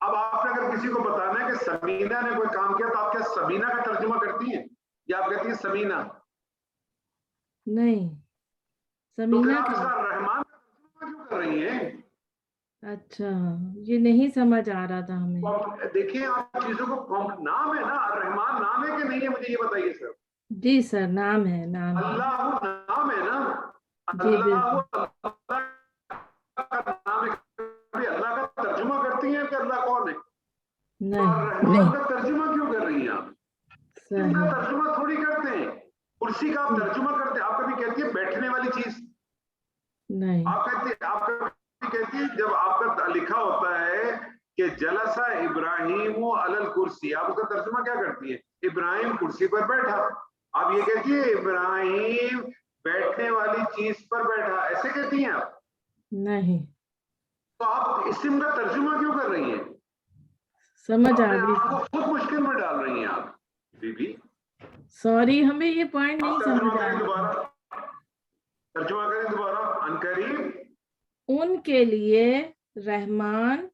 اب آپ نے اگر کسی کو بتانا ہے کہ سمینا نے کوئی کام کیا تو آپ کیا سمینا کا ترجمہ کرتی ہیں یا آپ کہتی ہیں سمینا؟ نہیں تو پھر سمینا آپ اس کا کا رحمان کا ترجمہ کیوں کر رہی ہیں؟ اچھا یہ نہیں سمجھ آ رہا تھا ہمیں. دیکھیں آپ چیزوں کو نام ہے نا رحمان نام ہے کہ نہیں ہے مجھے یہ بتائیے سر. جی سر نام ہے نام ہے. اللہ نام ہے نا. جی اللہ بالکل. کا نام ہے. کبھی اللہ کا ترجمہ کرتی ہیں کہ اللہ کون ہے؟ نہیں رحمان کا ترجمہ کیوں کر رہی ہیں آپ؟ ان کا صحیح. ترجمہ تھوڑی کرتے ہیں. کرسی کا آپ ترجمہ کرتے ہیں. آپ کبھی کہتی ہے بیٹھنے والی چیز. نہیں آپ کہتی ہیں جب آپ کا لکھا ہوتا ہے کہ جلسہ ابراہیم علی الکرسی آپ اس کا ترجمہ کیا کرتی ہیں؟ ابراہیم کرسی پر بیٹھا. آپ یہ کہتی ہیں ابراہیم بیٹھنے والی چیز پر بیٹھا ایسے کہتی ہیں آپ؟ نہیں تو آپ اسم کا ترجمہ کیوں کر رہی ہیں؟ سمجھ آ اپنے گئی. آپ کو خود مشکل میں ڈال رہی ہیں آپ. بی بی سوری ہمیں یہ پوائنٹ نہیں آپ ترجمہ سمجھ آ کریں رہا. دوبارہ. ترجمہ کریں دوبارہ. عنقریب ان کے لیے رحمان.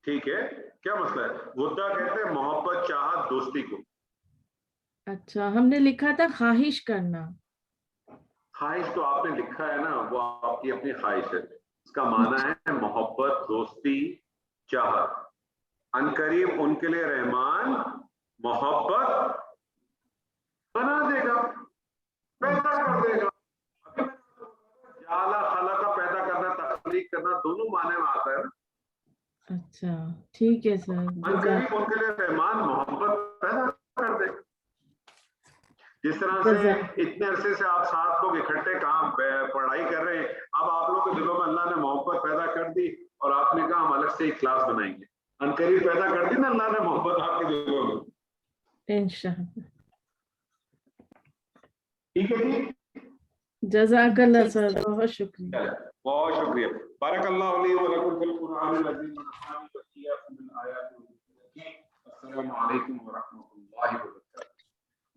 ٹھیک ہے کیا مسئلہ ہے؟ ودا کہتے ہیں محبت چاہت دوستی کو. اچھا ہم نے لکھا تھا خواہش کرنا. خواہش تو آپ نے لکھا ہے نا وہ آپ کی اپنی خواہش ہے. اس کا معنی ہے محبت دوستی چاہت. عنقریب ان کے لیے رحمان محبت بنا دے گا پیدا کر دے گا. جعل خلق پیدا کرنا تخلیق کرنا دونوں معنی میں آتا ہے نا. اچھا ٹھیک ہے سر. عنقریب ان کے لیے رحمان محبت پیدا کر دے گا. جس طرح سے جزاک اتنے عرصے سے آپ 7 لوگ اکٹھے کام پڑھائی کر رہے ہیں اب آپ لوگ کے دلوں میں اللہ نے محبت پیدا کر دی اور آپ نے کہا ہم الگ سے ایک کلاس بنائیں گے. عنقریب پیدا کر دی نا اللہ نے محبت آپ کے دلوں میں. انشاءاللہ. ٹھیک ہے جی. جزاک اللہ سر بہت شکریہ. بہت شکریہ. بارک اللہ علی و لکم فی القرآن العظیم ونفعني وإياكم بالآیات والذکر. السلام علیکم ورحمۃ اللہ وبرکاتہ.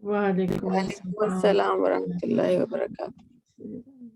وعلیکم وعلیکم السلام ورحمۃ اللہ وبرکاتہ.